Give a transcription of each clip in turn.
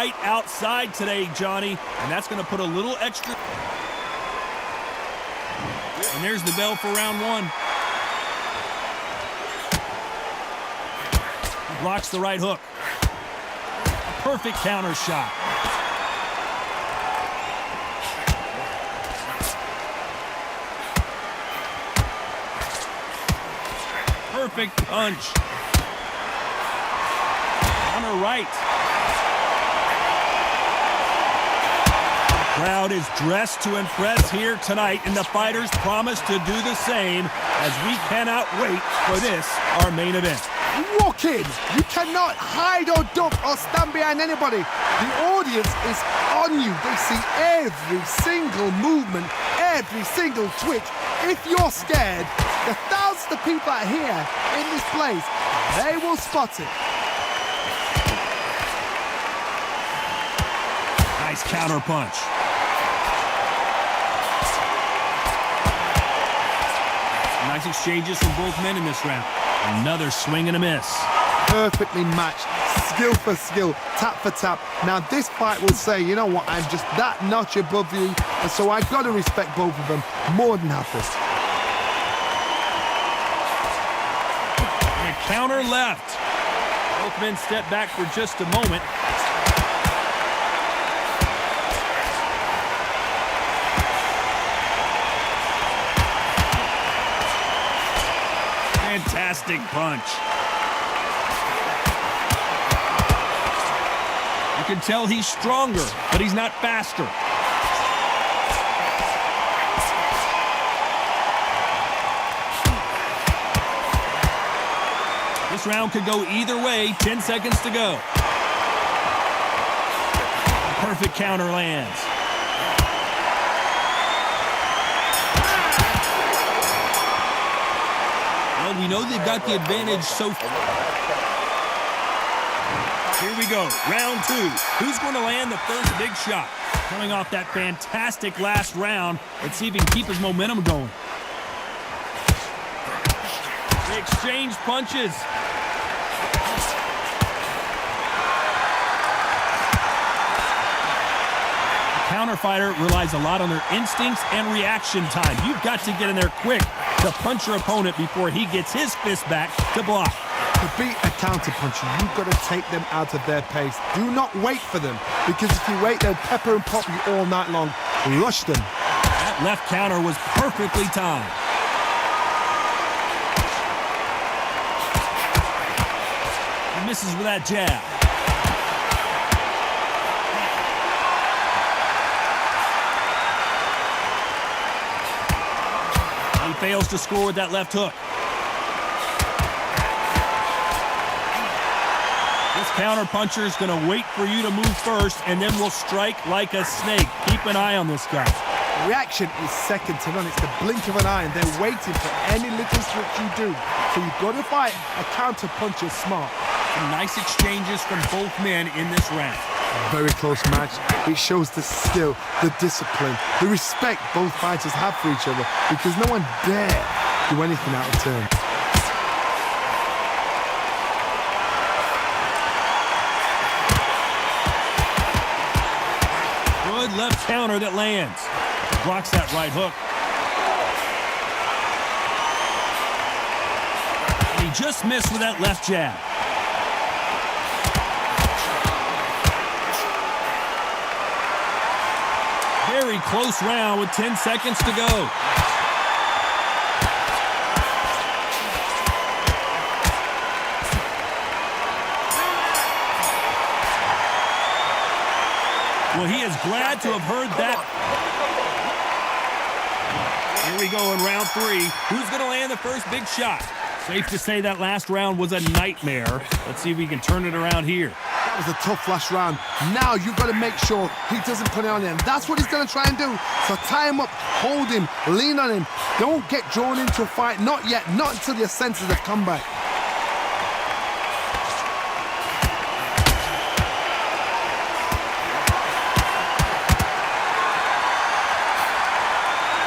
right outside today, Johnny, and that's going to put a little extra. And there's the bell for round one. He blocks the right hook. A perfect counter shot. Perfect punch. Counter right. The crowd is dressed to impress here tonight, and the fighters promise to do the same as we cannot wait for this, our main event. Walk in. You cannot hide or duck or stand behind anybody. The audience is on you. They see every single movement, every single twitch. If you're scared, the thousands of people out here in this place, they will spot it. Nice counter punch. Nice exchanges from both men in this round. Another swing and a miss. Perfectly matched, skill for skill, tap for tap. Now this fight will say, you know what, I'm just that notch above you, and so I've got to respect both of them more than happy. And a counter left. Both men step back for just a moment. Fantastic punch. You can tell he's stronger, but he's not faster. This round could go either way. 10 seconds to go. Perfect counter lands. Well, we know they've got the advantage so far. Here we go, round two. Who's going to land the first big shot? Coming off that fantastic last round, let's see if he can keep his momentum going. They exchange punches. The counter fighter relies a lot on their instincts and reaction time. You've got to get in there quick to punch your opponent before he gets his fist back to block. To beat a counter-puncher, you've got to take them out of their pace. Do not wait for them, because if you wait, they'll pepper and pop you all night long. Rush them. That left counter was perfectly timed. He misses with that jab. He fails to score with that left hook. This counter-puncher is going to wait for you to move first, and then will strike like a snake. Keep an eye on this guy. Reaction is second to none. It's the blink of an eye, and they're waiting for any little switch you do. So you've got to fight a counter-puncher smart. Some nice exchanges from both men in this round. Very close match. It shows the skill, the discipline, the respect both fighters have for each other, because no one dare do anything out of turn. Good left counter that lands. Blocks that right hook. And he just missed with that left jab. Very close round with 10 seconds to go. Well, he is glad to have heard that. Here we go in round three. Who's going to land the first big shot? Safe to say that last round was a nightmare. Let's see if we can turn it around here. That was a tough last round. Now you've got to make sure he doesn't put it on him. That's what he's going to try and do. So tie him up, hold him, lean on him. Don't get drawn into a fight. Not yet. Not until your senses have come back.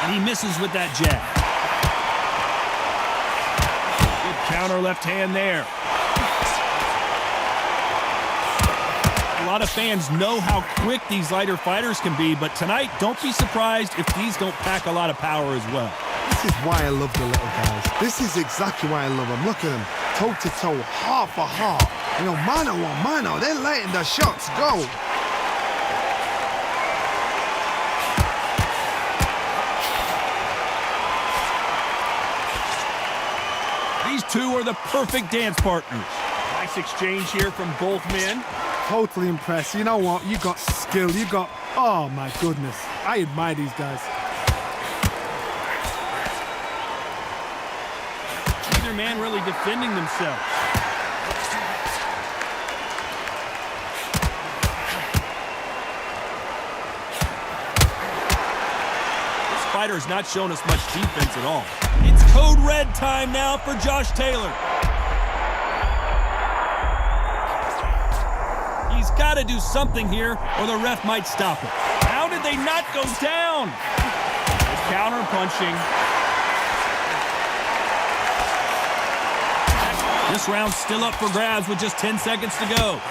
And he misses with that jab. Good counter left hand there. A lot of fans know how quick these lighter fighters can be, but tonight, don't be surprised if these don't pack a lot of power as well. This is why I love the little guys. This is exactly why I love them. Look at them, toe-to-toe, heart for heart. You know, mano a mano, they're letting the shots go. These two are the perfect dance partners. Nice exchange here from both men. Totally impressed. You know what? You got skill. You got... Oh, my goodness. I admire these guys. Neither man really defending themselves. This fighter has not shown us much defense at all. It's code red time now for Josh Taylor. He's got to do something here or the ref might stop it. How did they not go down? Good counter punching. This round's still up for grabs with just 10 seconds to go.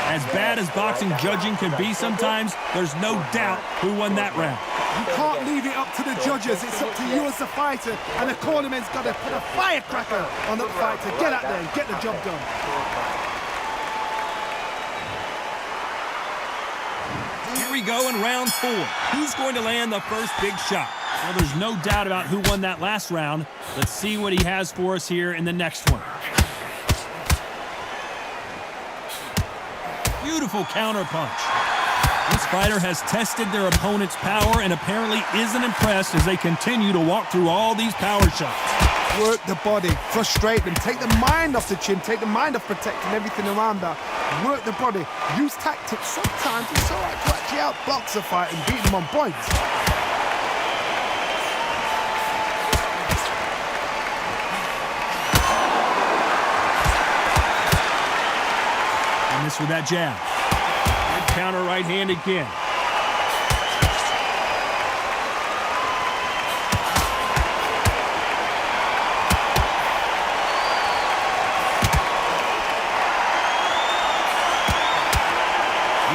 As bad as boxing judging can be sometimes, there's no doubt who won that round. You can't leave it up to the judges. It's up to you as the fighter. And the cornerman's got to put a firecracker on the fight to get out there and get the job done. Here we go in round 4. Who's going to land the first big shot? Well, there's no doubt about who won that last round. Let's see what he has for us here in the next one. Beautiful counter punch. This fighter has tested their opponent's power and apparently isn't impressed as they continue to walk through all these power shots. Work the body, frustrate them, take the mind off the chin, take the mind off protecting everything around that. Work the body, use tactics. Sometimes it's all right to actually outbox a fight and beat them on points. And this with that jab. Good counter right hand again.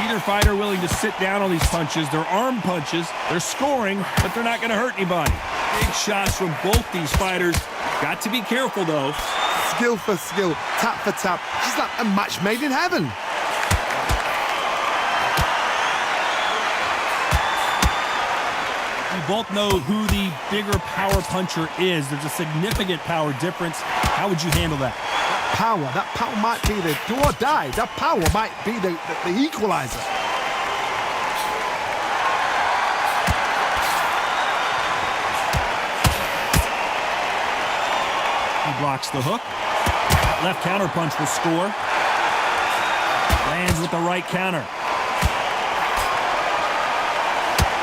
Neither fighter willing to sit down on these punches. They're arm punches. They're scoring, but they're not going to hurt anybody. Big shots from both these fighters. Got to be careful, though. Skill for skill, tap for tap. Just like a match made in heaven. We both know who the bigger power puncher is. There's a significant power difference. How would you handle that? That power might be the do or die. That power might be the equalizer. He blocks the hook. Left counter punch will score. Lands with the right counter.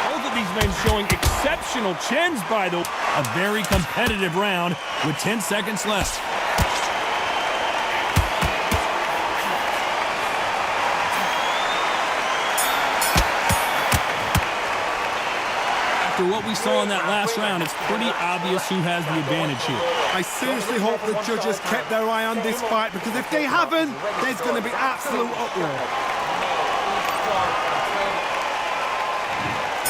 Both of these men showing exceptional chins, by the way. A very competitive round with 10 seconds left. After what we saw in that last round, it's pretty obvious who has the advantage here. I seriously hope the judges kept their eye on this fight, because if they haven't, there's going to be absolute uproar.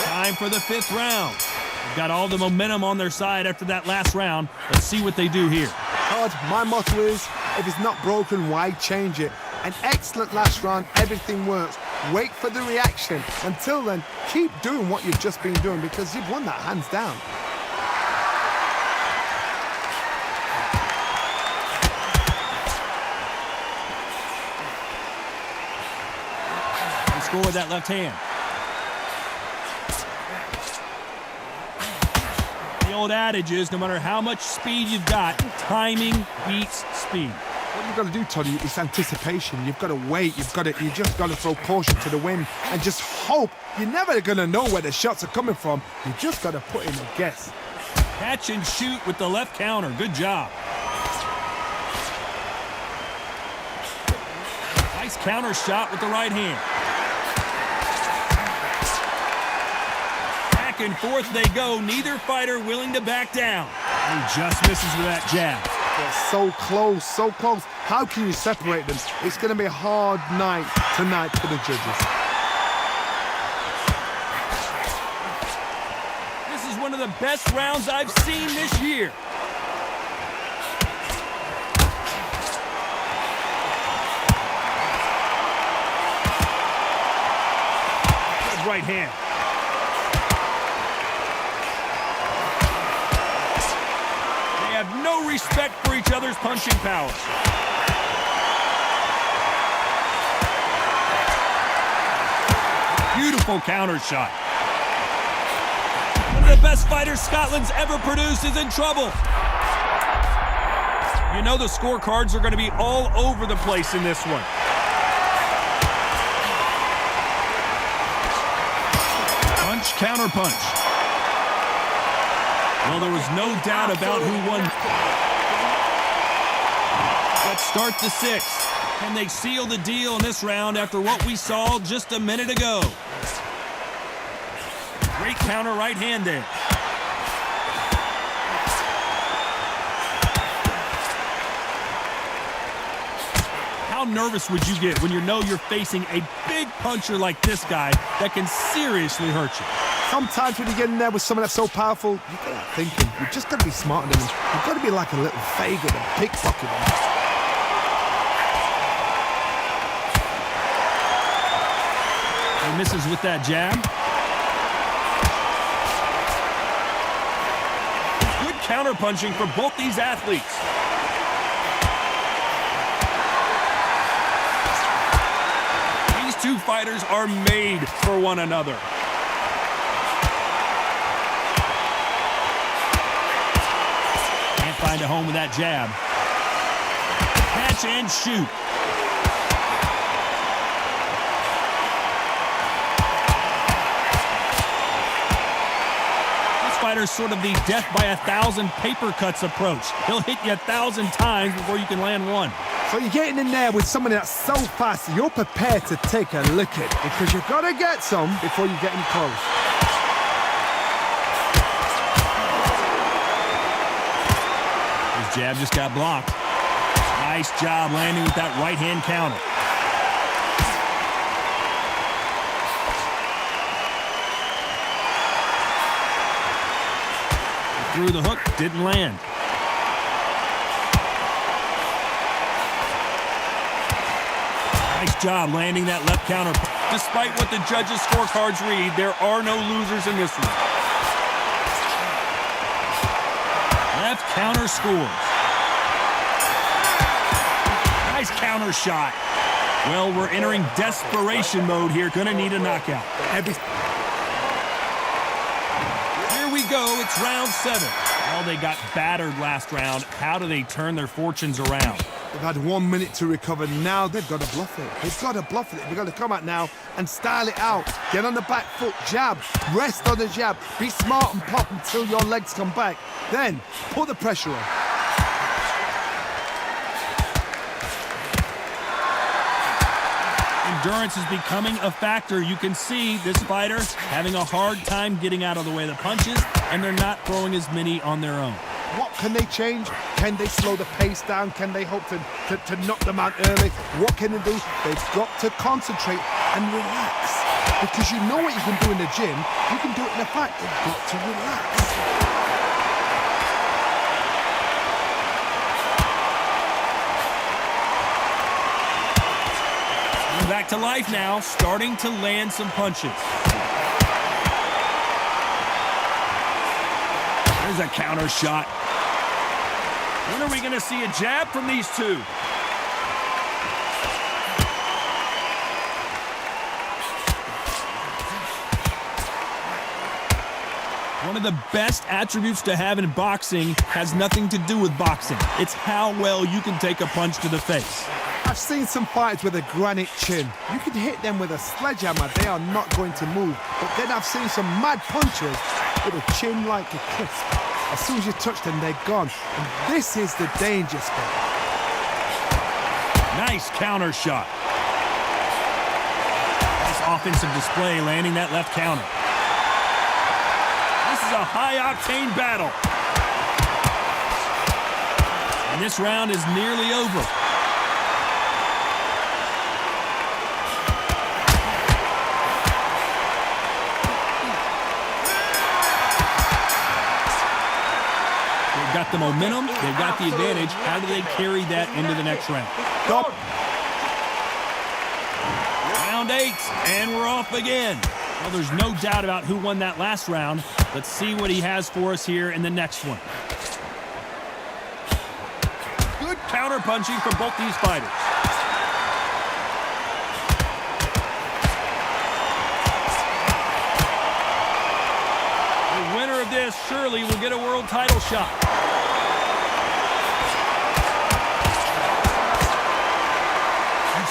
Time for the 5th round. They've got all the momentum on their side after that last round. Let's see what they do here. Todd, my motto is, if it's not broken, why change it? An excellent last round, everything works. Wait for the reaction. Until then, keep doing what you've just been doing, because you've won that hands down. They score with that left hand. The old adage is, no matter how much speed you've got, timing beats speed. What you've got to do, Toddy, is anticipation. You've got to wait. You just got to throw caution to the wind and just hope. You're never going to know where the shots are coming from. You just got to put in a guess. Catch and shoot with the left counter. Good job. Nice counter shot with the right hand. Back and forth they go, neither fighter willing to back down. He just misses with that jab. They're so close, so close. How can you separate them? It's going to be a hard night tonight for the judges. This is one of the best rounds I've seen this year. Good right hand. They have no respect for each other's punching power. Beautiful counter shot. One of the best fighters Scotland's ever produced is in trouble. You know the scorecards are going to be all over the place in this one. Punch, counter punch. Well, there was no doubt about who won. Let's start the sixth. Can they seal the deal in this round after what we saw just a minute ago? Great counter right hand there. How nervous would you get when you know you're facing a big puncher like this guy that can seriously hurt you? Sometimes when you get in there with someone that's so powerful, you've got to think him. You've just got to be smarter than him. You've got to be like a little faggot and pickpocket him. He misses with that jab. Good counter-punching for both these athletes. These two fighters are made for one another. Can't find a home with that jab. Catch and shoot. Fighter's sort of the death by 1,000 paper cuts approach. He'll hit you 1,000 times before you can land one. So you're getting in there with someone that's so fast, you're prepared to take a lick at because you've got to get some before you get in close. His jab just got blocked. Nice job landing with that right hand counter. Through the hook, didn't land. Nice job landing that left counter. Despite what the judges' scorecards read, there are no losers in this one. Left counter scores. Nice counter shot. Well, we're entering desperation mode here. Gonna need a knockout. Go, it's round 7. Well, they got battered last round. How do they turn their fortunes around? They've had 1 minute to recover. Now they've got to bluff it. They've got to bluff it. They've got to come out now and style it out. Get on the back foot, jab, rest on the jab. Be smart and pop until your legs come back. Then put the pressure on. Endurance is becoming a factor. You can see this fighter having a hard time getting out of the way of the punches, and they're not throwing as many on their own. What can they change? Can they slow the pace down? Can they hope to knock them out early? What can they do? They've got to concentrate and relax. Because you know what you can do in the gym, you can do it in the fight. They've got to relax. Back to life now, starting to land some punches. There's a counter shot. When are we going to see a jab from these two? One of the best attributes to have in boxing has nothing to do with boxing. It's how well you can take a punch to the face. I've seen some fighters with a granite chin. You can hit them with a sledgehammer, they are not going to move. But then I've seen some mad punchers with a chin like a crisp. As soon as you touch them, they're gone. And this is the danger spot. Nice counter shot. Nice offensive display, landing that left counter. a high-octane battle. And this round is nearly over. They've got the momentum. They've got the advantage. How do they carry that into the next round? Stop. Round 8, and we're off again. Well, there's no doubt about who won that last round. Let's see what he has for us here in the next one. Good counter-punching from both these fighters. The winner of this surely will get a world title shot.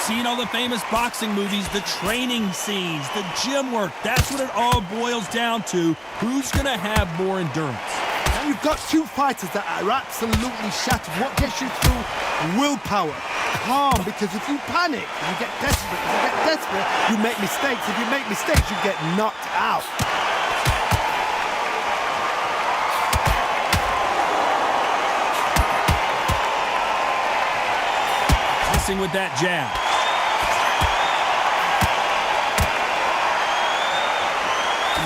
Seen all the famous boxing movies, the training scenes, the gym work. That's what it all boils down to. Who's going to have more endurance? And you've got two fighters that are absolutely shattered. What gets you through? Willpower. Calm, because if you panic, you get desperate. If you get desperate, you make mistakes. If you make mistakes, you get knocked out. Missing with that jab.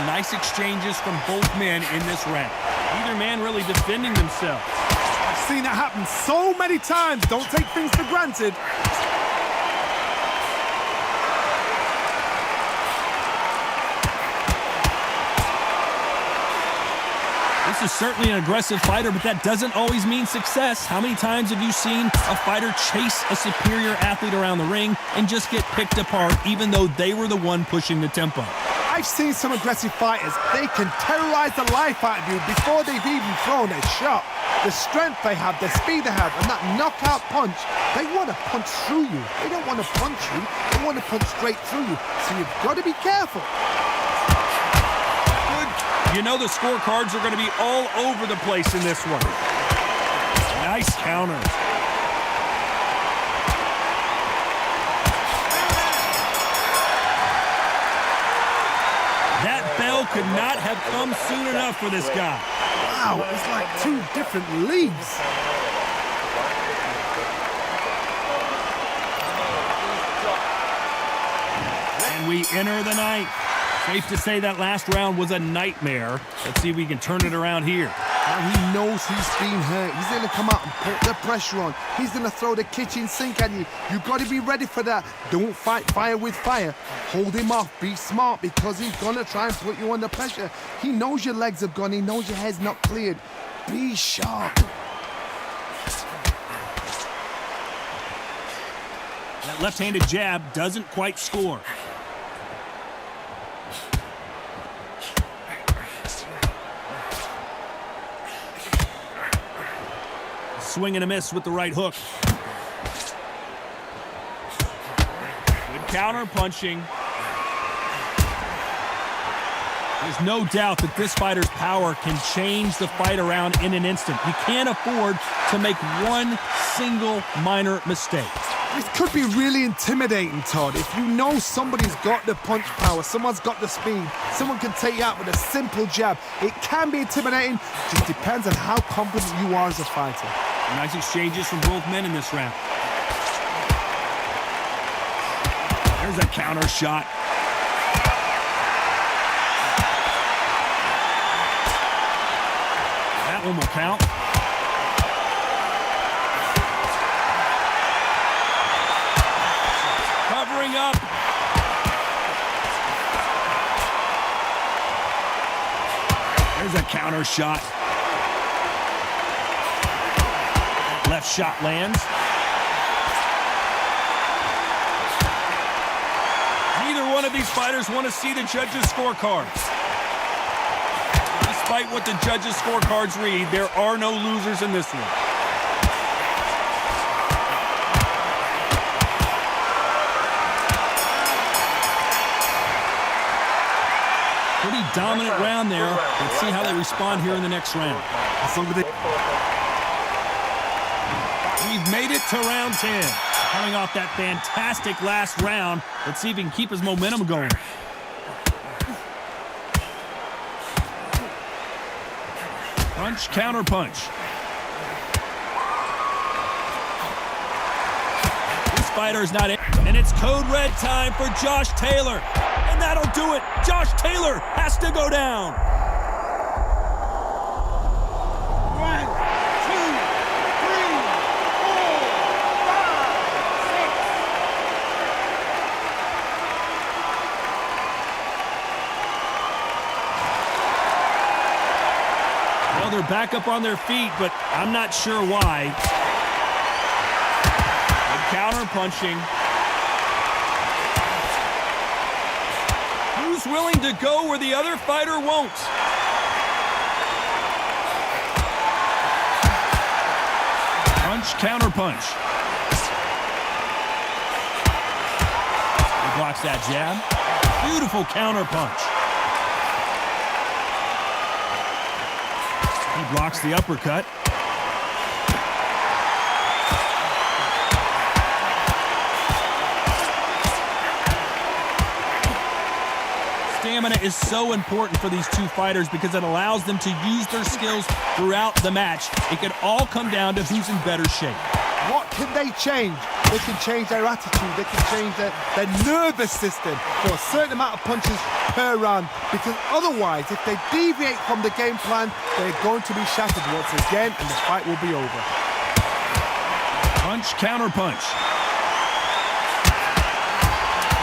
Nice exchanges from both men in this round. Neither man really defending themselves. I've seen it happen so many times. Don't take things for granted. This is certainly an aggressive fighter, but that doesn't always mean success. How many times have you seen a fighter chase a superior athlete around the ring and just get picked apart even though they were the one pushing the tempo? I've seen some aggressive fighters. They can terrorize the life out of you before they've even thrown a shot. The strength they have, the speed they have, and that knockout punch, they want to punch through you. They don't want to punch you. They want to punch straight through you. So you've got to be careful. Good. You know the scorecards are going to be all over the place in this one. Nice counters. That bell could not have come soon enough for this guy. Wow, it's like two different leagues. And we enter the ninth. Safe to say that last round was a nightmare. Let's see if we can turn it around here. Now he knows he's been hurt. He's going to come out and put the pressure on. He's going to throw the kitchen sink at you. You've got to be ready for that. Don't fight fire with fire. Hold him off. Be smart, because he's going to try and put you under pressure. He knows your legs are gone. He knows your head's not cleared. Be sharp. That left-handed jab doesn't quite score. Swing and a miss with the right hook. Good counter punching. There's no doubt that this fighter's power can change the fight around in an instant. You can't afford to make one single minor mistake. This could be really intimidating, Todd. If you know somebody's got the punch power, someone's got the speed, someone can take you out with a simple jab. It can be intimidating. Just depends on how confident you are as a fighter. Nice exchanges from both men in this round. There's a counter shot. That one will count. Covering up. There's a counter shot. Left shot lands. Neither one of these fighters want to see the judges' scorecards. Despite what the judges' scorecards read, there are no losers in this one. Pretty dominant round there. Let's see how they respond here in the next round. We've made it to round 10. Coming off that fantastic last round, let's see if he can keep his momentum going. Punch, counter punch. This fighter is not in. And it's code red time for Josh Taylor. And that'll do it. Josh Taylor has to go down. 1, 2, 3, 4, 5, 6. Well, they're back up on their feet, but I'm not sure why. And counter punching. Who's willing to go where the other fighter won't? Punch, counter punch. He blocks that jab. Beautiful counter punch. He blocks the uppercut. Stamina is so important for these two fighters because it allows them to use their skills throughout the match. It can all come down to who's in better shape. What can they change? They can change their attitude. They can change their nervous system for a certain amount of punches per round. Because otherwise, if they deviate from the game plan, they're going to be shattered once again, and the fight will be over. Punch, counter punch.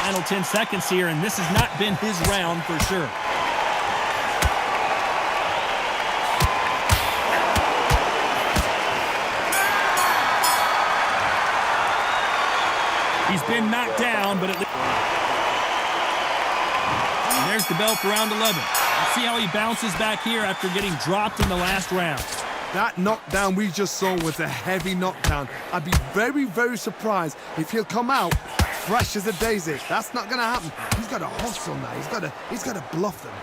Final 10 seconds here, and this has not been his round for sure. He's been knocked down, but at least... And there's the bell for round 11. Let's see how he bounces back here after getting dropped in the last round. That knockdown we just saw was a heavy knockdown. I'd be very, very surprised if he'll come out fresh as a daisy. That's not going to happen. He's got to hustle now. He's got to bluff them.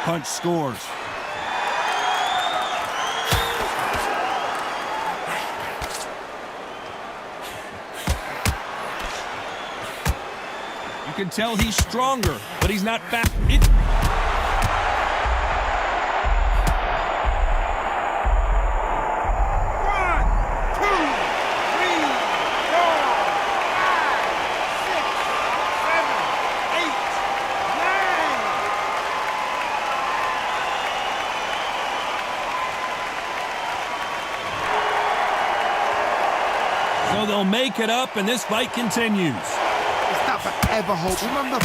Punch scores. You can tell he's stronger, but he's not fast. So they'll make it up, and this fight continues. It's not forever hope. Remember...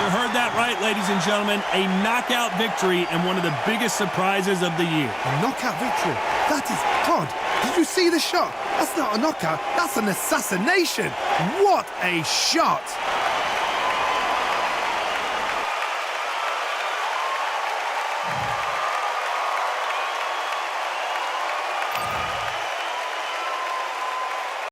You heard that right, ladies and gentlemen. A knockout victory and one of the biggest surprises of the year. A knockout victory. That is God. Did you see the shot? That's not a knockout. That's an assassination. What a shot.